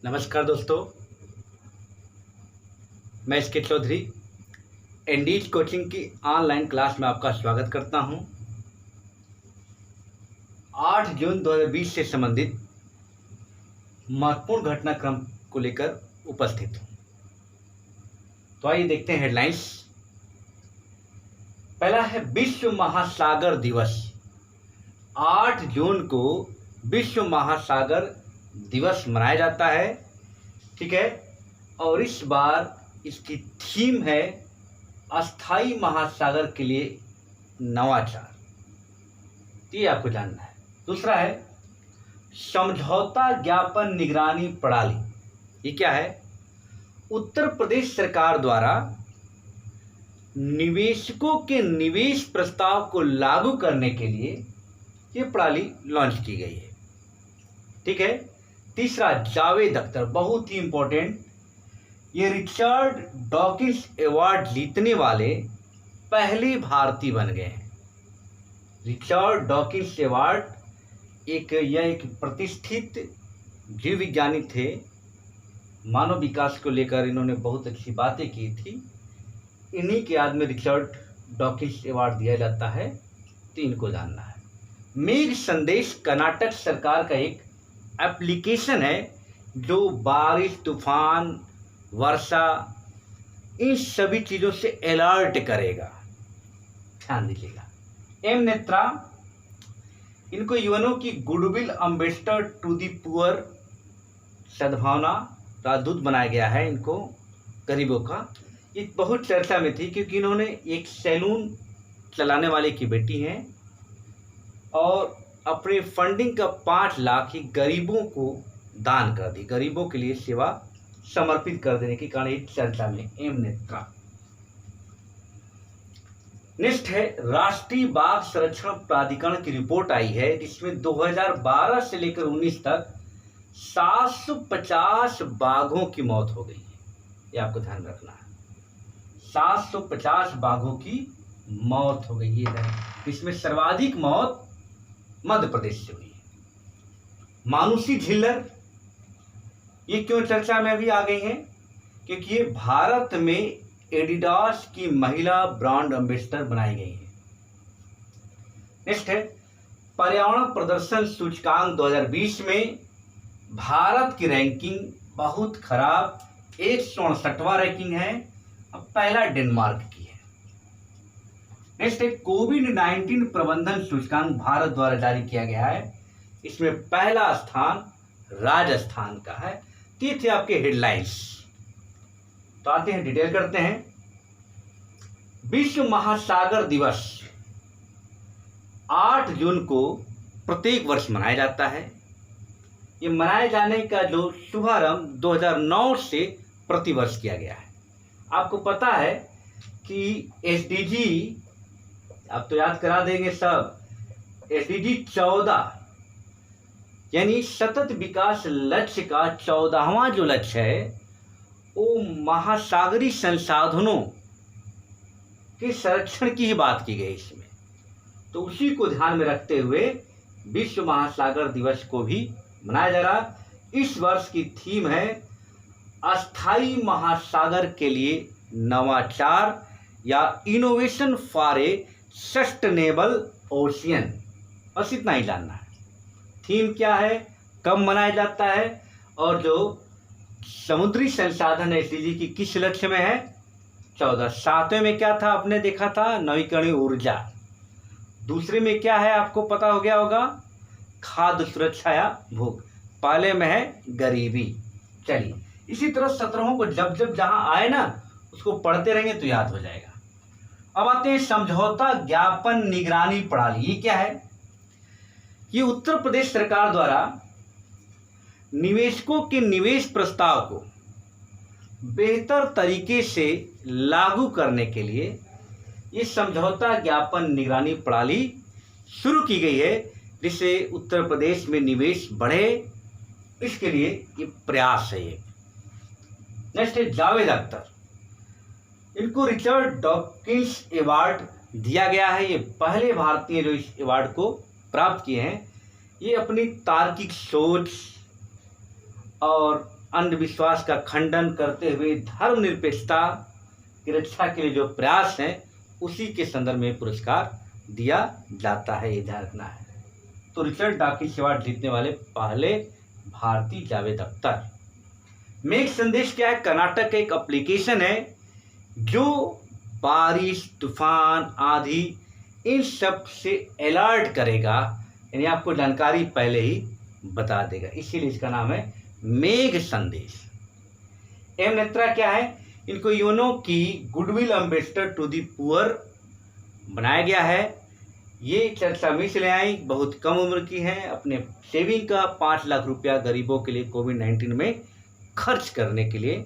नमस्कार दोस्तों, मैं एस के चौधरी एनडीज कोचिंग की ऑनलाइन क्लास में आपका स्वागत करता हूं। 8 जून 2020 से संबंधित महत्वपूर्ण घटनाक्रम को लेकर उपस्थित हूं। तो आइए देखते हैं हेडलाइंस। पहला है विश्व महासागर दिवस। 8 जून को विश्व महासागर दिवस मनाया जाता है, ठीक है। और इस बार इसकी थीम है अस्थाई महासागर के लिए नवाचार। ये आपको जानना है। दूसरा है समझौता ज्ञापन निगरानी प्रणाली। ये क्या है? उत्तर प्रदेश सरकार द्वारा निवेशकों के निवेश प्रस्ताव को लागू करने के लिए ये प्रणाली लॉन्च की गई है, ठीक है। तीसरा जावेद अख्तर, बहुत ही इंपॉर्टेंट, ये रिचर्ड डॉकिंस अवार्ड जीतने वाले पहले भारतीय बन गए हैं। रिचर्ड डॉकिंस अवार्ड एक प्रतिष्ठित जीव विज्ञानी थे। मानव विकास को लेकर इन्होंने बहुत अच्छी बातें की थी। इन्हीं के याद में रिचर्ड डॉकिंस अवार्ड दिया जाता है। तो इनको जानना है। मेघ संदेश कर्नाटक सरकार का एक एप्लीकेशन है जो बारिश, तूफान, वर्षा, इन सभी चीज़ों से अलर्ट करेगा। ध्यान दीजिएगा। एम नेत्रा, इनको यूएनओ की goodwill ambassador to the poor, सद्भावना राजदूत बनाया गया है इनको, गरीबों का। ये बहुत चर्चा में थी क्योंकि इन्होंने एक सैलून चलाने वाले की बेटी हैं और अपनी फंडिंग का 5 लाख ही गरीबों को दान कर दी। गरीबों के लिए सेवा समर्पित कर देने के कारण एक चर्चा में एम नेत्रा। नेक्स्ट है राष्ट्रीय बाघ संरक्षण प्राधिकरण की रिपोर्ट आई है जिसमें 2012 से लेकर 19 तक 750 बाघों की मौत हो गई है। ये आपको ध्यान रखना है। 750 बाघों की मौत हो गई है। इसमें सर्वाधिक मौत मध्य प्रदेश से हुई है। मानुषी झिल्लर, ये क्यों चर्चा में अभी आ गई हैं? क्योंकि ये भारत में एडिडास की महिला ब्रांड एम्बेसडर बनाई गई है। नेक्स्ट है पर्यावरण प्रदर्शन सूचकांक 2020 में भारत की रैंकिंग बहुत खराब, 168वां रैंकिंग है। अब पहला डेनमार्क की है। नेक्स्ट है कोविड-19 प्रबंधन सूचकांक भारत द्वारा जारी किया गया है। इसमें पहला स्थान राजस्थान का है। ये थे आपके हेडलाइंस। तो आते हैं, डिटेल करते हैं। विश्व महासागर दिवस 8 जून को प्रत्येक वर्ष मनाया जाता है। ये मनाए जाने का जो शुभारंभ 2009 से प्रतिवर्ष किया गया है। आपको पता है कि एसडीजी, आप तो याद करा देंगे सब, एसडीजी 14 यानी सतत विकास लक्ष्य का 14वां जो लक्ष्य है वो महासागरीय संसाधनों के संरक्षण की ही बात की गई इसमें। तो उसी को ध्यान में रखते हुए विश्व महासागर दिवस को भी मनाया जा रहा। इस वर्ष की थीम है अस्थाई महासागर के लिए नवाचार या innovation for a sustainable ocean. बस इतना ही जानना है। थीम क्या है, कब मनाया जाता है और जो समुद्री संसाधन है एसडीजी की किस लक्ष्य में है? 14। 7वें में क्या था? आपने देखा था नवीकरणीय ऊर्जा। दूसरे में क्या है आपको पता हो गया होगा? खाद्य सुरक्षा या भूख। पहले में है गरीबी। चलिए, इसी तरह 17 को जब जब जहां आए ना उसको पढ़ते रहेंगे तो याद हो जाएगा। अब आते हैं समझौता ज्ञापन निगरानी प्रणाली। ये क्या है? ये उत्तर प्रदेश सरकार द्वारा निवेशकों के निवेश प्रस्ताव को बेहतर तरीके से लागू करने के लिए ये समझौता ज्ञापन निगरानी प्रणाली शुरू की गई है जिससे उत्तर प्रदेश में निवेश बढ़े। इसके लिए ये प्रयास है। ये नेक्स्ट है जावेद अख्तर, इनको रिचर्ड डॉकिंस अवार्ड दिया गया है। ये पहले भारतीय जो इस अवार्ड को प्राप्त किए हैं। ये अपनी तार्किक सोच और अंधविश्वास का खंडन करते हुए धर्मनिरपेक्षता की रक्षा के लिए जो प्रयास हैं उसी के संदर्भ में पुरस्कार दिया जाता है, ये ध्यान रखना है। तो रिचर्ड डॉकिंस अवार्ड जीतने वाले पहले भारतीय जावेद अख्तर। मेघ संदेश क्या है? कर्नाटक का एक एप्लीकेशन है जो बारिश, तूफान, आंधी इन सब से अलर्ट करेगा, यानी आपको जानकारी पहले ही बता देगा, इसीलिए इसका नाम है मेघ संदेश। एम नेत्रा क्या है? इनको यूनो की goodwill ambassador to the poor बनाया गया है। ये चर्चा में इसलिए आई, बहुत कम उम्र की है, अपने सेविंग का 5 लाख रुपया गरीबों के लिए कोविड-19 में खर्च करने के लिए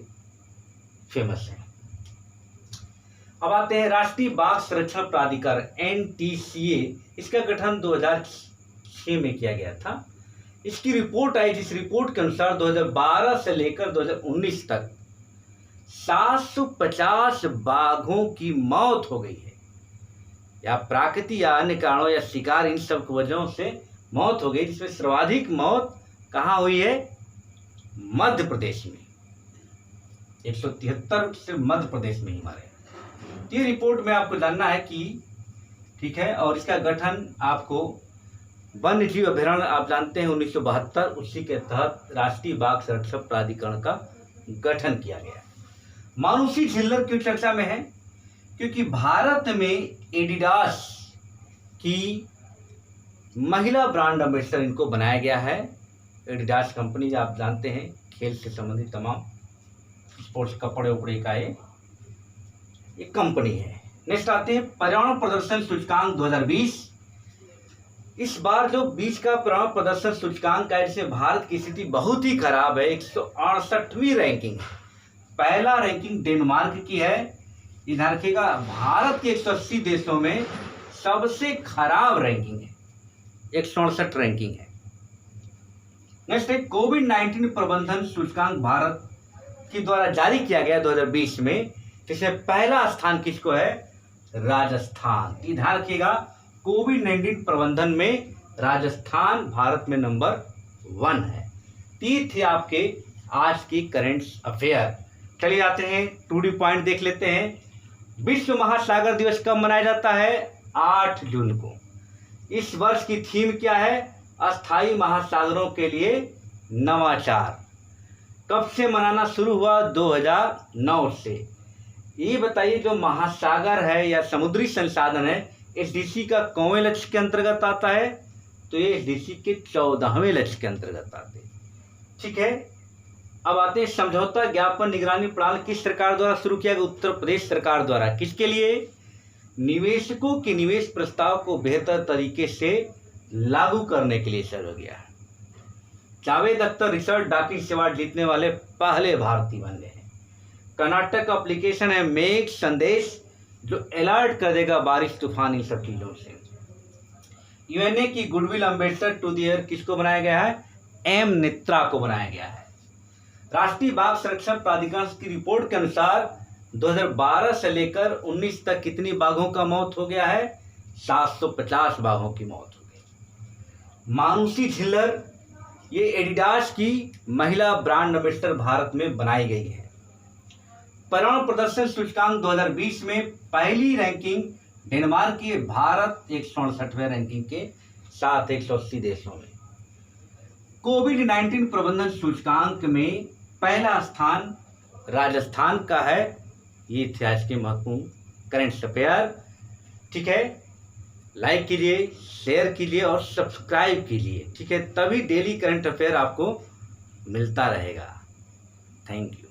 फेमस है। अब आते हैं राष्ट्रीय बाघ संरक्षण प्राधिकार NTCA। इसका गठन 2006 में किया गया था। इसकी रिपोर्ट आई, जिस रिपोर्ट के अनुसार 2012 से लेकर 2019 तक 750 बाघों की मौत हो गई है, या प्राकृतिक या अन्य कारणों या शिकार इन सब वजहों से मौत हो गई, जिसमें सर्वाधिक मौत कहाँ हुई है? मध्य प्रदेश में 173 से मध्य प्रदेश में ही मारे। ये रिपोर्ट में आपको जानना है कि ठीक है, और इसका गठन आपको वन्य जीव अभयारण्य आप जानते हैं 1972, उसी के तहत राष्ट्रीय बाघ संरक्षण प्राधिकरण का गठन किया गया। मानुषी झिल्लर क्यों चर्चा में है? क्योंकि भारत में एडिडास की महिला ब्रांड एम्बेसडर इनको बनाया गया है। एडिडास कंपनी आप जानते हैं खेल से संबंधित तमाम स्पोर्ट्स कपड़े उपड़े का एक कंपनी है। नेक्स्ट आते हैं पर्यावरण प्रदर्शन सूचकांक 2020। इस बार जो 20 का पर्यावरण प्रदर्शन सूचकांक है, इसमें भारत की स्थिति बहुत ही खराब है। 168वीं रैंकिंग है। पहला रैंकिंग डेनमार्क की है। ध्यान रखिएगा, भारत के 180 देशों में सबसे खराब रैंकिंग है, 168 रैंकिंग है। नेक्स्ट है कोविड-19 प्रबंधन सूचकांक भारत के द्वारा जारी किया गया 2020 में, जिसमें पहला स्थान किसको है? राजस्थान। ध्यान रखिएगा, कोविड-19 प्रबंधन में राजस्थान भारत में नंबर 1 है। तीन थे आपके आज की करंट अफेयर। चलिए आते हैं 2D पॉइंट देख लेते हैं। विश्व महासागर दिवस कब मनाया जाता है? 8 जून को। इस वर्ष की थीम क्या है? अस्थाई महासागरों के लिए नवाचार। कब से मनाना शुरू हुआ? 2009 से। ये बताइए, जो महासागर है या समुद्री संसाधन है, SDG का कौवें लक्ष्य के अंतर्गत आता है? तो ये SDG के 14वें लक्ष्य के अंतर्गत आते हैं। ठीक है, अब आते हैं समझौता ज्ञापन निगरानी प्रणाली किस सरकार द्वारा शुरू किया गया? उत्तर प्रदेश सरकार द्वारा। किसके लिए? निवेशकों के निवेश प्रस्ताव को बेहतर तरीके से लागू करने के लिए शुरू किया है। Javed Akhtar Richard Dawkins award जीतने वाले पहले भारतीय बन गए हैं। कर्नाटक का एप्लीकेशन है मेघ संदेश, जो अलर्ट कर देगा बारिश, तूफान, इन सब चीजों से। यूएनए की goodwill ambassador to the year किसको बनाया गया है? एम नेत्रा को बनाया गया है। राष्ट्रीय बाघ संरक्षण प्राधिकरण की रिपोर्ट के अनुसार 2012 से लेकर 19 तक कितनी बाघों का मौत हो गया है? 750 बाघों की मौत हो गई। मानुषी झिल्लर, ये एडिडास की महिला ब्रांड एम्बेसडर भारत में बनाई गई है। पर्यावरण प्रदर्शन सूचकांक 2020 में पहली रैंकिंग डेनमार्क की, भारत 168वें रैंकिंग के साथ 180 देशों में। कोविड-19 प्रबंधन सूचकांक में पहला स्थान राजस्थान का है। ये थे आज के महत्वपूर्ण करंट अफेयर। ठीक है, लाइक कीजिए, शेयर कीजिए और सब्सक्राइब कीजिए। ठीक है, तभी डेली करंट अफेयर आपको मिलता रहेगा। Thank you.